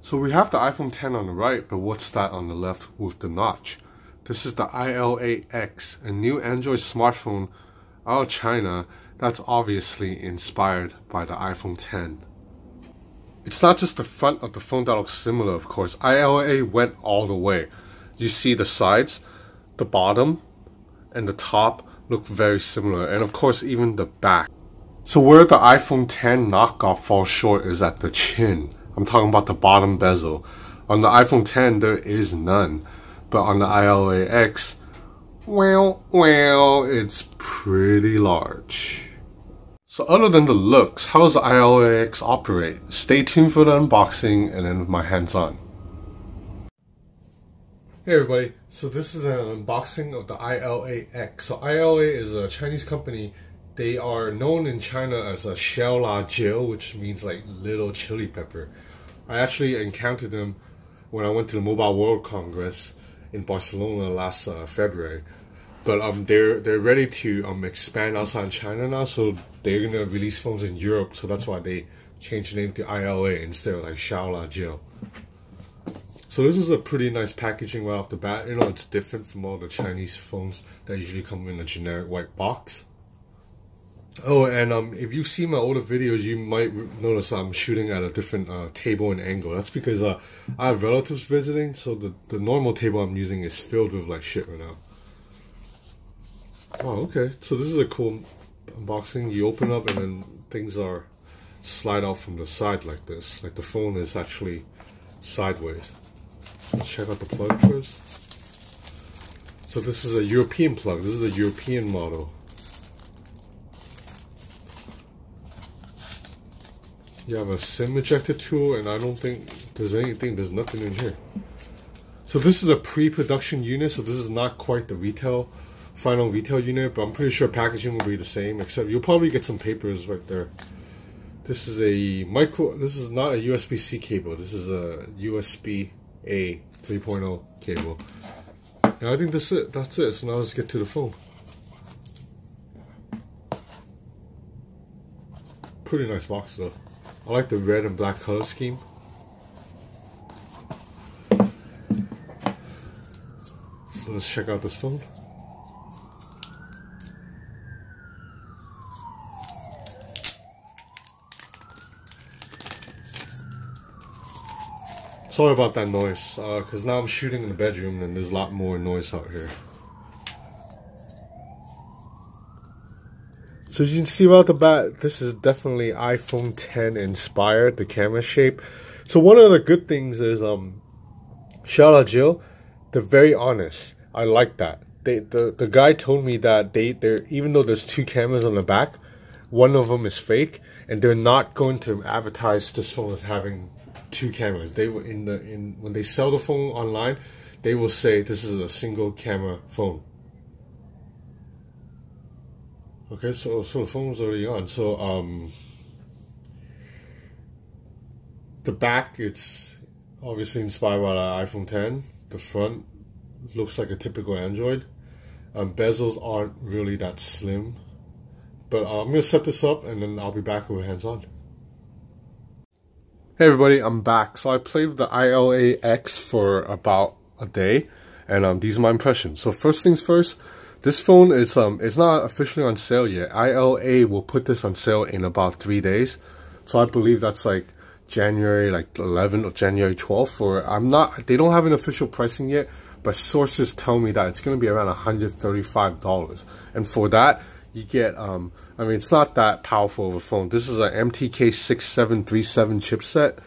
So we have the iPhone 10 on the right, but what's that on the left with the notch? This is the iLA X, a new Android smartphone out of China that's obviously inspired by the iPhone 10. It's not just the front of the phone that looks similar, of course. iLA went all the way. You see the sides, the bottom, and the top look very similar, and of course even the back. So where the iPhone 10 knockoff falls short is at the chin. I'm talking about the bottom bezel. On the iPhone 10 there is none, but on the iLA X, well, it's pretty large. So other than the looks, how does the iLA X operate? Stay tuned for the unboxing and then with my hands on. Hey everybody, so this is an unboxing of the iLA X. So iLA is a Chinese company. They are known in China as a iLA, which means like little chili pepper. I actually encountered them when I went to the Mobile World Congress in Barcelona last February. But they're ready to expand outside China now, so they're gonna release phones in Europe. So that's why they changed the name to iLA instead of like iLA. So this is a pretty nice packaging right off the bat. You know, it's different from all the Chinese phones that usually come in a generic white box. Oh, and if you see my older videos, you might notice I'm shooting at a different table and angle. That's because I have relatives visiting, so the normal table I'm using is filled with like shit right now. Oh, okay. So this is a cool unboxing. You open up and then things are slide out from the side like this. Like the phone is actually sideways. Let's check out the plug first. So this is a European plug. This is the European model. You have a SIM ejector tool, and I don't think there's nothing in here. So this is a pre-production unit, so this is not quite the final retail unit, but I'm pretty sure packaging will be the same, except you'll probably get some papers right there. This is this is not a USB-C cable, this is a USB-A 3.0 cable. And I think that's it, so now let's get to the phone. Pretty nice box though. I like the red and black color scheme. So let's check out this phone. Sorry about that noise, because now I'm shooting in the bedroom and there's a lot more noise out here. So as you can see right off the bat, this is definitely iPhone 10 inspired, the camera shape. So one of the good things is, shout out Jill, they're very honest. I like that. The guy told me that they're even though there's two cameras on the back, one of them is fake, and they're not going to advertise this phone as having two cameras. They will when they sell the phone online, they will say this is a single camera phone. Okay, so the phone's already on. So the back, it's obviously inspired by the iPhone 10. The front looks like a typical Android. Bezels aren't really that slim. But I'm gonna set this up and then I'll be back with hands on. Hey everybody, I'm back. So I played with the iLA X for about a day, and these are my impressions. So first things first. This phone is it's not officially on sale yet. iLA will put this on sale in about 3 days. So I believe that's like January 11th or January 12th, or they don't have an official pricing yet, but sources tell me that it's going to be around $135. And for that, you get I mean, it's not that powerful of a phone. This is a MTK 6737 chipset.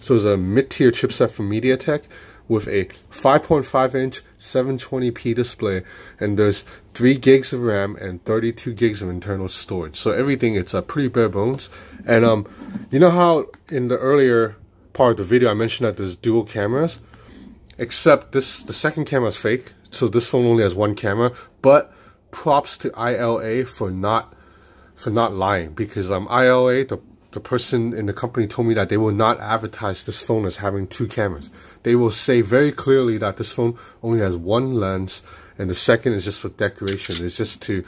So it's a mid-tier chipset from MediaTek, with a 5.5-inch 720p display, and there's 3 gigs of RAM and 32 gigs of internal storage. So everything, it's a pretty bare bones. And you know how in the earlier part of the video I mentioned that there's dual cameras, except the second camera is fake. So this phone only has one camera. But props to iLA for not lying, because iLA, the person in the company told me that they will not advertise this phone as having 2 cameras. They will say very clearly that this phone only has 1 lens, and the second is just for decoration. It's just to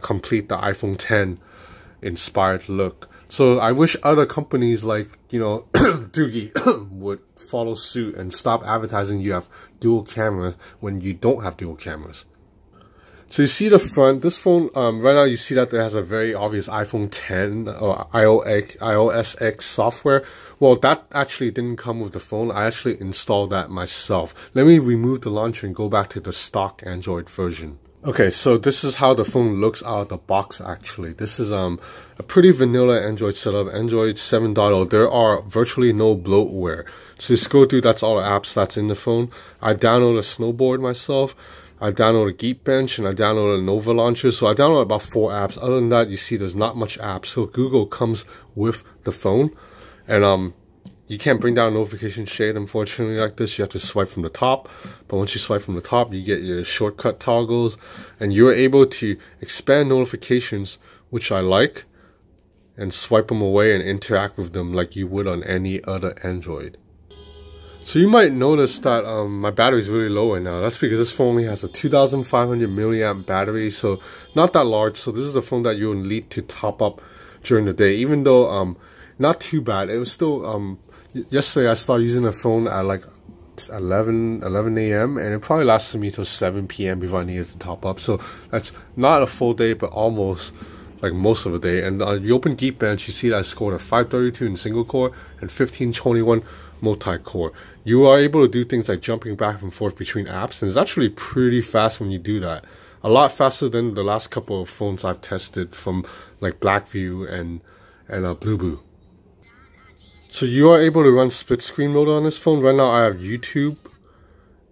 complete the iPhone 10 inspired look. So I wish other companies like you know, Doogie would follow suit and stop advertising you have dual cameras when you don't have dual cameras. So you see the front, this phone, right now you see that it has a very obvious iPhone 10 or iOS X software. Well, that actually didn't come with the phone. I actually installed that myself. Let me remove the launcher and go back to the stock Android version. Okay, so this is how the phone looks out of the box actually. This is a pretty vanilla Android setup, Android 7.0. There are virtually no bloatware. So just go through, that's all the apps that's in the phone. I downloaded a Snowboard myself. I downloaded Geekbench and I downloaded Nova Launcher. So I downloaded about 4 apps. Other than that, you see there's not much apps. So Google comes with the phone. And you can't bring down a notification shade, unfortunately, like this. You have to swipe from the top. But once you swipe from the top, you get your shortcut toggles. And you're able to expand notifications, which I like, and swipe them away and interact with them like you would on any other Android. So you might notice that my battery is really low right now. That's because this phone only has a 2,500 milliamp battery, so not that large. So this is a phone that you will need to top up during the day, even though not too bad. It was still yesterday I started using the phone at like 11 a.m. and it probably lasted me till 7 p.m. before I needed to top up. So that's not a full day, but almost like most of the day. And you open Geekbench, you see that I scored a 532 in single core and 1521 multi-core. You are able to do things like jumping back and forth between apps, and it's actually pretty fast when you do that. A lot faster than the last couple of phones I've tested from like Blackview and Blueboo. So you are able to run split screen mode on this phone. Right now I have YouTube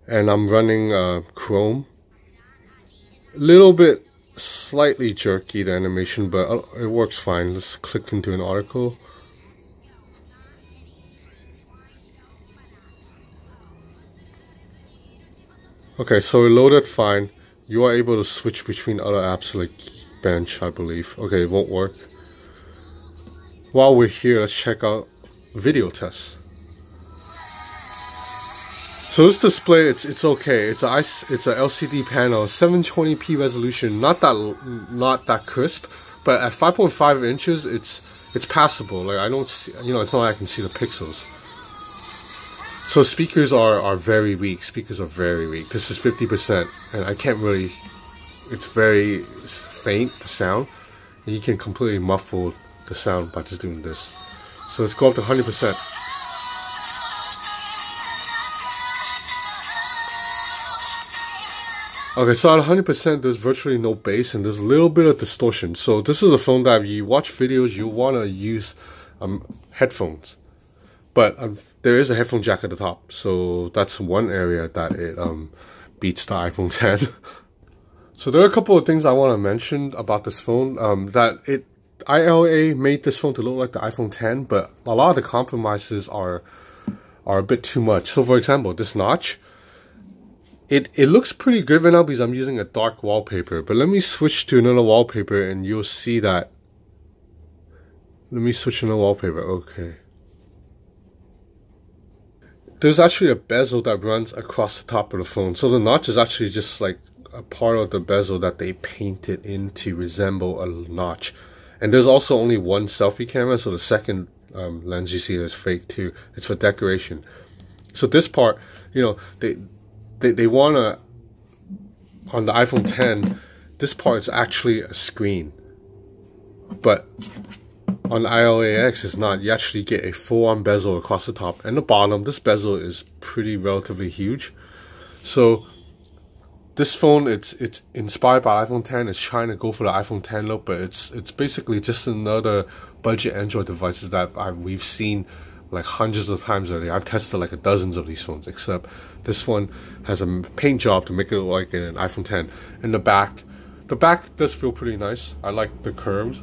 and I'm running Chrome. A little bit slightly jerky, the animation, but it works fine. Let's click into an article. Okay, so it loaded fine. You are able to switch between other apps like Bench, I believe. Okay, it won't work. While we're here, let's check out video tests. So this display, it's okay. It's a LCD panel, 720p resolution. Not that crisp, but at 5.5 inches, it's passable. Like I don't see, you know, it's not like I can see the pixels. So speakers are very weak. Speakers are very weak. This is 50%, and I can't really. It's very faint, the sound, and you can completely muffle the sound by just doing this. So let's go up to 100%. Okay, so at 100%, there's virtually no bass, and there's a little bit of distortion. So this is a phone that if you watch videos, you want to use headphones, but there is a headphone jack at the top, so that's one area that it beats the iPhone 10. So there are a couple of things I want to mention about this phone. iLA made this phone to look like the iPhone 10, but a lot of the compromises are a bit too much. So for example, this notch, it looks pretty good right now because I'm using a dark wallpaper. But let me switch to another wallpaper and you'll see that. Let me switch to another wallpaper. Okay. There's actually a bezel that runs across the top of the phone. So the notch is actually just like a part of the bezel that they painted in to resemble a notch. And there's also only one selfie camera, so the second lens you see is fake too. It's for decoration. So this part, you know, they want to, on the iPhone 10, this part is actually a screen. But on the iLA X, it's not. You actually get a full-on bezel across the top and the bottom. This bezel is pretty relatively huge. So this phone, it's inspired by iPhone 10. It's trying to go for the iPhone 10 look, but it's basically just another budget Android devices that we've seen like hundreds of times already. I've tested like dozens of these phones, except this one has a paint job to make it look like an iPhone 10. And the back does feel pretty nice. I like the curves.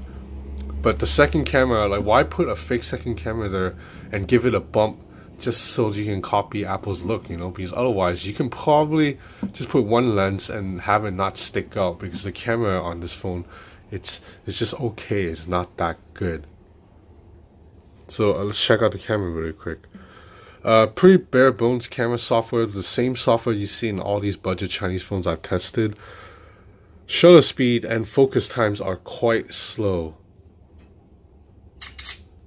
But the second camera, like, why put a fake second camera there and give it a bump just so you can copy Apple's look, you know? Because otherwise, you can probably just put one lens and have it not stick out, because the camera on this phone, it's just okay. It's not that good. So let's check out the camera really quick. Pretty bare bones camera software, the same software you see in all these budget Chinese phones I've tested. Shutter speed and focus times are quite slow.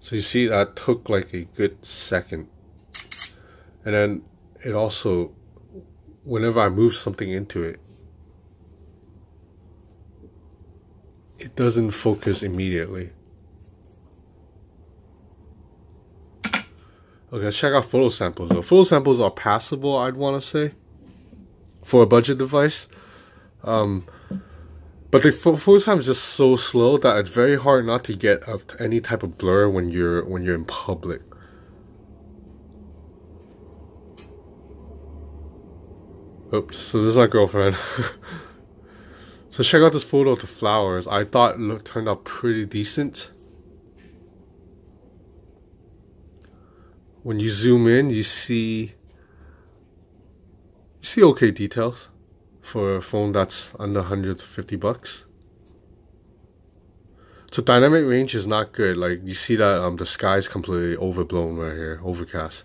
So you see that took like a good second. And then it also, whenever I move something into it, it doesn't focus immediately. Okay, let's check out photo samples though. Photo samples are passable, I'd want to say, for a budget device. But the photo time is just so slow that it's very hard not to get up to any type of blur when you're in public. Oops, so this is my girlfriend. So check out this photo of the flowers. I thought it turned out pretty decent. When you zoom in, you see okay details for a phone that's under 150 bucks. So dynamic range is not good. Like you see that the sky is completely overblown right here, overcast.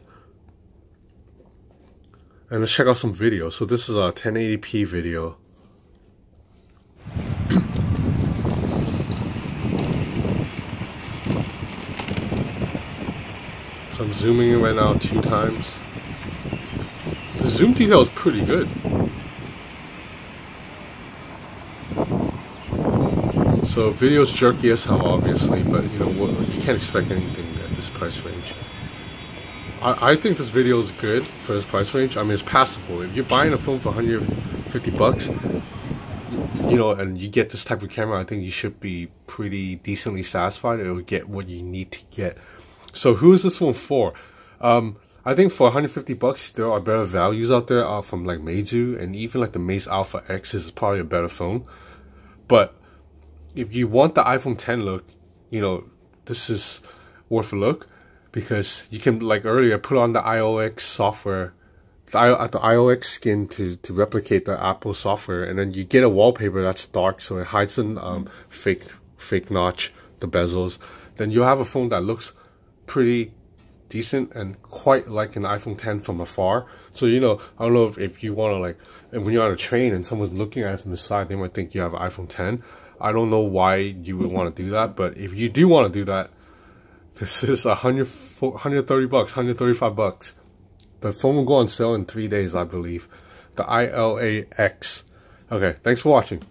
And let's check out some video. So this is a 1080p video. So I'm zooming in right now 2 times. The zoom detail is pretty good. So video's jerky as hell, obviously, but you know you can't expect anything at this price range. I think this video is good for this price range. I mean, it's passable. If you're buying a phone for 150 bucks, you know, and you get this type of camera, I think you should be pretty decently satisfied. It will get what you need to get. So who is this one for? I think for 150 bucks, there are better values out there from like Meizu, and even like the Maze Alpha X is probably a better phone. But if you want the iPhone 10 look, you know, this is worth a look, because you can, like earlier, put on the iOS software, the iOS skin to replicate the Apple software, and then you get a wallpaper that's dark, so it hides the fake notch, the bezels. Then you'll have a phone that looks pretty decent and quite like an iPhone 10 from afar. So, you know, I don't know if you want to, like, when you're on a train and someone's looking at it from the side, they might think you have an iPhone 10. I don't know why you would want to do that, but if you do want to do that, this is 130 bucks, 135 bucks. The phone will go on sale in 3 days, I believe. The iLA X. Okay, thanks for watching.